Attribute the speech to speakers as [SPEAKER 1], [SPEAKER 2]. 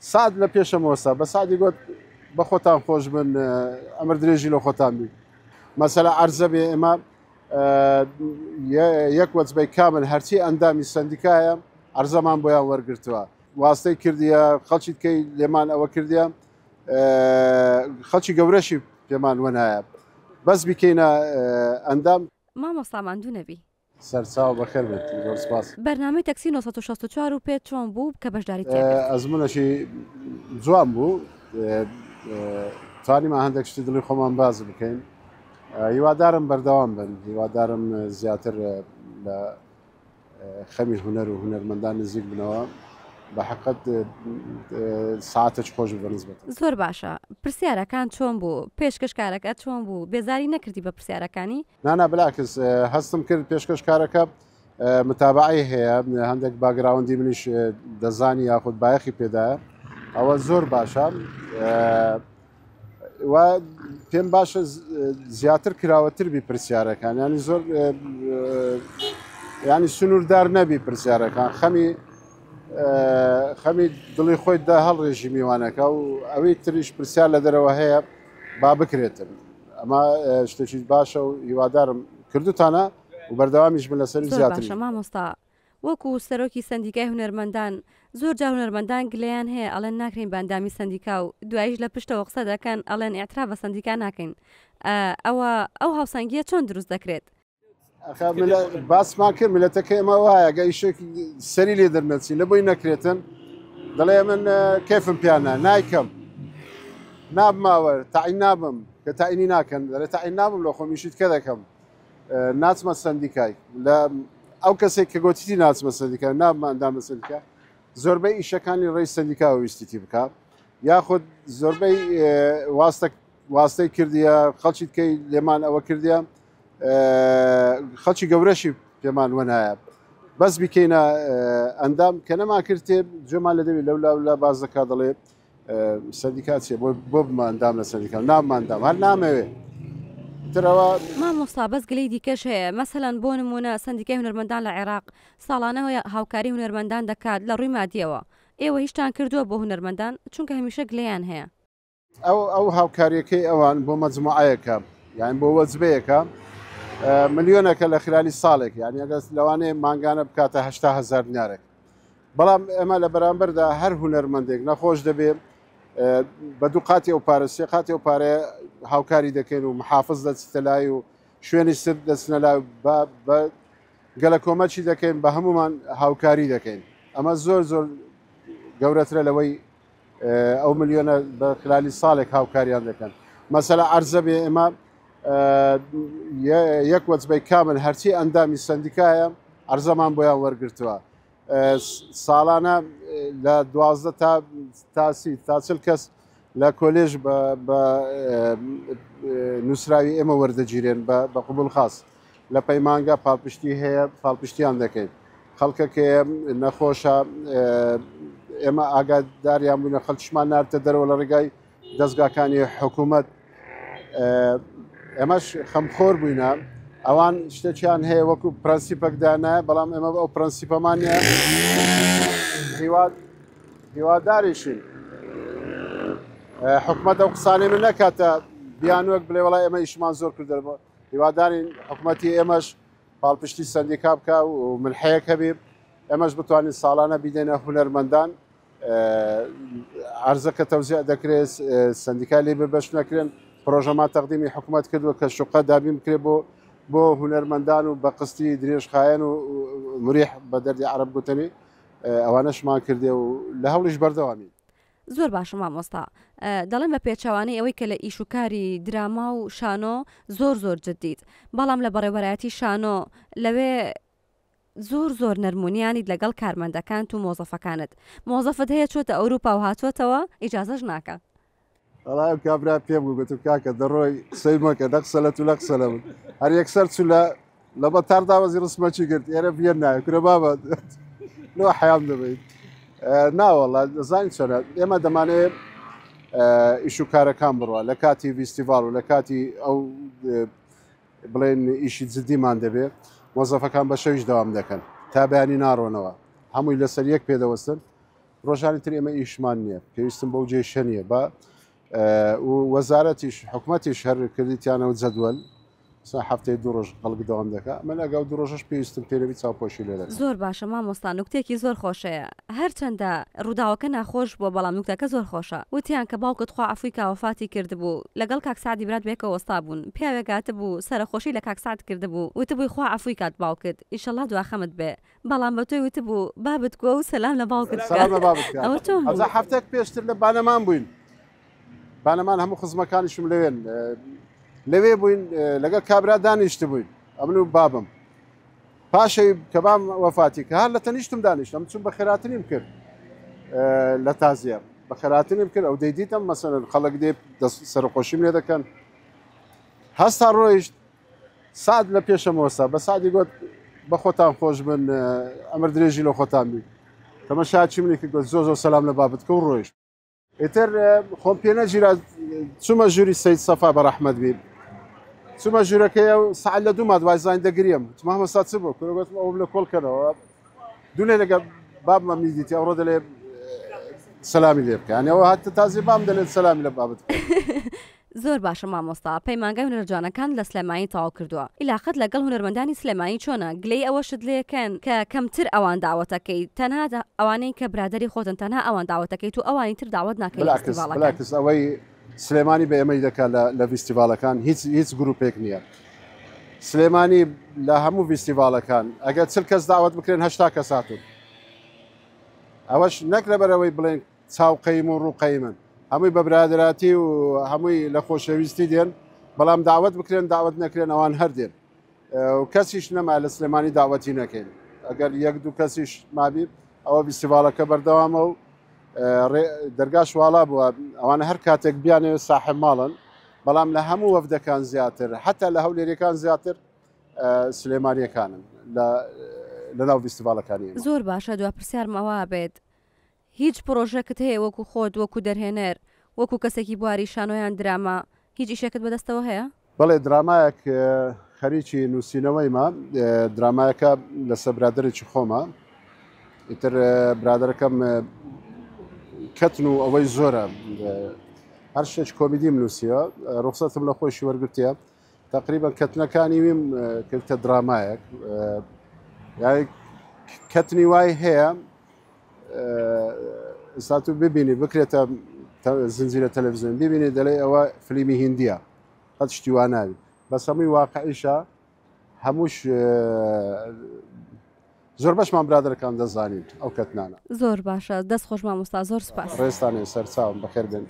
[SPEAKER 1] سعد لە پێشەمەوەستا بە سعدی گوت بە خۆتان خۆش بن ئەمر درێژی لە خۆتان بی مەسەلا عەرزە بێ ئێمە یەک وەجبەی کامل هەرچی ئەندامی سندیکایە عەرزەمان بۆیان وەرگرتووە واستەی کردیە خەڵکی تکەی لێمان ئەوە کردیە خەڵکی گەورەشی پێمان وەنایە بەس بیکەینە ئەندام
[SPEAKER 2] مامۆستامان دوو نەبی
[SPEAKER 1] سەرچاو بەخێر بێت زۆر سپاس.
[SPEAKER 2] بەرنامەی تەکسی 1964 و پێ چۆن بوو کە بەشداری
[SPEAKER 1] ئەزمونەشی جوان بوو توانیمان هەندێک شتی دڵی خۆمان باز بکەین هیوادارم بەردەوام بن هیوادارم زیاتر لە خەمی هونەر و هونەرمەندان نزیک بنەوە بە حقیقەت ساعتێک خۆش بەنسبەت
[SPEAKER 2] زۆر باشە پرسیارەکان چۆن بوو پێشکەشکارەکە چۆن بوو بێزاری نەکردی بە پرسیارەکانی
[SPEAKER 1] نانا بلاکەس هەستم کرد پێشکەشکارەکە متابعی هەیە هەندێک باگراوەندی منیش دەزانی یاخود بایەخی پێدایە ئەوە زۆر باشە و پێم باشە زیاتر کراوەتر بی پرسیارەکان ینی زۆر ینی سنووردار نەبی پرسیارەکان خەمی دڵی خۆی دا هەڵڕێژی میوانەکە و ئەوەی تریش پرسیار لە دەرەوە هەیە با بکرێتن ئەمە شتێکی باشە و هیوادارم کردوتانە و بەردەوامیش بن لەسەر زیاتر
[SPEAKER 2] مامۆستا وەکو سەرۆکی سندیکای هونەرمەندان زۆر جا هونەرمەندان گلەیان هەیە ئەڵێن ناکرین بەندامی سندیکا و دواییش لە پشتەوە قسە دەکەن ئەڵێن ئێعتراف بە سندیکا ناکەین ئەو هاوسەنگیە چۆن دروست دەکرێت
[SPEAKER 1] باسمان کرد ملەتەکە ئێمە وایە گە ئیشێک سەری لێ دەرنەچی لە بۆی نەکرێتن دەڵێ من کەفم پیانە نایکەم نابماوە تاعین نابم کە تاعینی ناکەن دەڵێ تاعین نابم لە خۆمیشیت کە دەکەم ناچمە سندیکای لە ئەو کەسێک کە گوتیتی ناچمە سندیکای نابماندامە سندیکا زۆربەی ئیشەکانی ڕێی سندیکا ویستیتی بکە یاخود زۆربەی واستەی کردیە خەڵکی تکەی لێمان ئەوە کردیە خەڵکی گەورەشی پێمان وەنایە بەس بیکەینە ئەندام کە نەما کردێ جۆمان لە دەوی لەولا باز دەکات دەڵێ سندیکاچێ بۆ بمە ئەندام لە سندیکا نامماندام هەر نامەوێ ترەوە
[SPEAKER 2] مامۆستا بەس گلەی دیکەش هەیە مەسەلەن بۆ نمونە سندیکای هونەرمەندان لە عێراق ساڵانە هاوکاری هونەرمەندان دەکات لە ڕووی مادیەوە ئێوە هیچتان کردووە بۆ هونەرمەندان چونکە هەمیشە گلەیان هەیە
[SPEAKER 1] ئەو هاوکاریەکەی ئەوان بۆ مەجموعەیەکە یان بۆ وەجبەیەکە ملیۆنەکە لە خلالی ساڵێک یعنی ئەگەس لەوانەیە ماگانە بکاتە 800,000 دینارێک بەڵام ئێمە لە بەرامبەردا هەر هونەرمەندێک نەخۆش دەبێت بە دوو قاتی ئەو پارە سێ قاتی ئەو پارەیە هاوکاری دەکەین و محافظ دەچتە لای و شوێنی سر دەچنە لای بە گەلە کۆمەچی دەکەین بە هەمومان هاوکاری دەکەین ئەمە زۆر زۆر گەورەترە لەوەی ئەو ملیۆنە بە خلالی ساڵێک هاوکاریان دەکەن مەسەلا عەرزە بێ ئێمە یەک وەجبەی کامل هەرچی ئەندامی سندیکایە عەرزەمان بۆیان وەرگرتووە ساڵانە لە 12 تا 40 کەس لە کۆلێژ بە نووسراوی ئێمە وەردەگیرێن بە قوبوڵ خاص لە پەیمانگە پاڵپشتی هەیە پاڵپشتیان دەکەین خەڵکەکە نەخۆشە ئێمە ئاگاداریان بووینە خەڵکیشمان نارتە دەرەوە لە ڕێگای دەستگاکانی حکوومەت ئێمەش خەمخۆر بووینە ئەوان شتێکیان هەیە وەکو پرەنسیپەکدانە بەڵام ئێمە ئەو پرەنسیپەمانە هیواداریشین حکوومەت ئەو قسانەی من نەکاتە بیانوەک بڵێ وڵای ئێمە ئیشمان زۆر کردەوە هیوادارین حکوومەتی ئێمەش پاڵپشتی سندیکا بکە و ملحەیەک هەبێ ئێمەش بتوانین ساڵانە بیدەنە هونەرمەندان عەرزەکە تەوزیع دەکرێت سندیکای لێ بەش نەکرێن پرۆژەما تەقدیمی حکوومەت کردووە کە شوقە دابین بکرێت بۆ هونەرمەندان و بە قستی درێژخایەن و مریح بە دەردی عەرەب گوتنی ئەوانەشمان کردێ و لە هەوڵیش بەردەوامی
[SPEAKER 2] زۆر باشە مامۆستا دەڵێن بە پێچەوانەی ئەوەی کە لە ئیشوکاری دراما و شانۆ زۆر جدید بەڵام لە بەڕێوەرایەتی شانۆ لەوێ زۆر نەرمونیانی لەگەڵ کارمەندەکان و مۆزەفەکانت مۆزەفت هەیە چۆتە ئەوروپا و هاتووەتەوە ئیجازەش ناکە
[SPEAKER 1] ئەڵای کابرا پێم بوو گوتم کاکە دەڕۆی قسەی مەکە نەقسە لە تو لە قسە لە من هەر یەکسەر چوو لە بەتارداوەزی ڕسمەچی کرد ئێرە بێن نایە کورە بابە لۆ حیام دەبیت ناوەڵا دەزانین چۆنە ئێمە دەمانێت ئیش و کارەکان بڕوە لە کاتی فیستیڤال و لە کاتی ئەو بڵێن ئیشی جدیمان دەبێت مۆزەفەکان بە شەویش دەوام دەکەن تا بەیانی ناڕۆنەوە هەمووی لەسەر یەک پێدەوەستن ڕۆژانی تر ئێمە ئیشمان نییە پێویستم بەو جێشە نییە بە وەزارەتیش حکوومەتیش هەر کردیتیانەوە جەدوەل هەفتەی دوو ڕۆژ هەڵگە دەوام دەکات من ئەگەڵ دوو ڕۆژەش پێویستم پێوی چاوپۆشی لێ دەکەم.
[SPEAKER 2] زۆر باشە مامۆستا نوکتێکی زۆر خۆشەیە هەرچەندە ڕووداوەکە ناخۆش بووە بەڵام نوکتەکە زۆر خۆشە وتیان کە باوکت خوا عەفوی کاوەفاتی کردبوو لەگەڵ کاکسادی برات بێکە وەستا بوون پیاوێکاتە بوو سەرخۆشی لە کاکسات کردبوو وتبووی خوا عەفوی کات باوکت ئیشەڵا دواخەمت بێ بەڵام بە تۆی وتبوو بابت گوە و سەلام لە باوکت
[SPEAKER 1] ئەوە تۆ هەفتێک پێشتر لە بانەمان بووین بانەمان هەموو خزمەکانیشم لەوێن لەوێ بووین لەگەڵ کابرا دانیشت بووین ئەمن و بابم پاشەی کە بام وەفاتی کە هەر لە تەنیشتم دانیشتم چون بە خێراتنیم کرد لە تازیە بە خێراتنیم کرد ئەو دەیدیتم مەسەن خەڵک دێ سەرخۆشیم لێ دەکەن هەستا ڕۆیشت سعد لە پێشەمەوەستا بە سعدی گوت بە خۆتان خۆش بن ئەمر درێژی لە خۆتان بی کەمە شاچی منێکی گوت زۆ سەلام لە بابت کە و ڕۆیشت ئیتر خۆم پێ نەگیرا چوومە ژووری سەید سەفا بە ڕەحمەت بی چوومە ژوورەکەی و سعد لە دوو مادوای زین دەگریم مامۆستا چ بوو کوێگوتم ئەوم لە کۆڵکەرەوە دوولێ لەگە بابمە میدیتی ئەوڕۆ دەلێ سەلامی لێ بکە ئەوە هاتە تازی بام دەلێت سەلامی لە بابت
[SPEAKER 2] زۆر باشە مامۆستا پەیمانگای هونەرجوانەکان لە سلێمانی تەواو کردووە ئیلاقەت لەگەڵ هونەرمەندانی سلێمانی چۆنە گلەی ئەوەشت لێکەن کە کەمتر ئەوان داوەتەکەی تەنها ئەوانەی کە برادری خۆتن تەنها ئەوان داوەتەکەیت و ئەوانی تر داوت
[SPEAKER 1] ناکەیت ئەوەی سلێمانی بە ئێمەی دەکات لە فیستیڤالەکان هیچ گروپێک نییە سلێمانی لە هەموو فیستیڤالەکان ئەگەر چل کەس داوت بکرێن هەشتا کەس هاتون ئەوەش نەک لەبەرەوەی بڵێن چاوقەیم و ڕووقەی من هەمووی بە برادراتی و هەمووی لە خۆشەویستی دێن بەڵام داوت بکرێن داوت نەکرێن ئەوان هەردێن و کەسیش نەما لە سلێمانی داوەتی نەکەین ئەگەر یەک دوو کەسیش مابی ئەوە فیستیڤالەکە بەردەوامە و دەرگاش واڵا بووە ئەوانە هەر کاتێک بیانێ ساحب ماڵن بەڵام لە هەموو وەفدەکان زیاتر حتا لە هەولێریەکان زیاتر سلێمانیەکانن لە ناو فیستیڤالەکانی.
[SPEAKER 2] زۆر باشە دوا پرسیارمەوە بێت هیچ پرۆژەکت هەیە وەکو خۆت وەکو دەرهێنەر وەکو کەسێکی بواری شانۆیان دراما هیچ ئیشێکت بەدەستەوە هەیە؟
[SPEAKER 1] بەڵێ درامایەک خەریکی نووسینەوەیمە درامایەکە لەسەر برادێکی خۆمە ئیتر برادەکەم کەتن و ئەوەی زۆرە هەر شتێک کۆمیدیم نووسیە ڕوخسەتم لە خۆشی وەرگرتیە تقریبا کەتنەکانی ویم کردتە درامایەک کەتنی وای هەیە ئێستا تو ببینی بکرێتە زنجیرە تەلەڤیزیۆن ببینی دەڵێ ئەوە فلیمی هیندیە قەت شتی وا ناوی بەس هەمووی واقعیشە هەمووش زۆر بەشمان برادەکان دەزانین ئەو کەتنانە.
[SPEAKER 2] زۆر باشە دەست خۆش مامۆستا زۆر سوپاس.
[SPEAKER 1] ڕێستانێ سەرچاوم بەخێر بێن.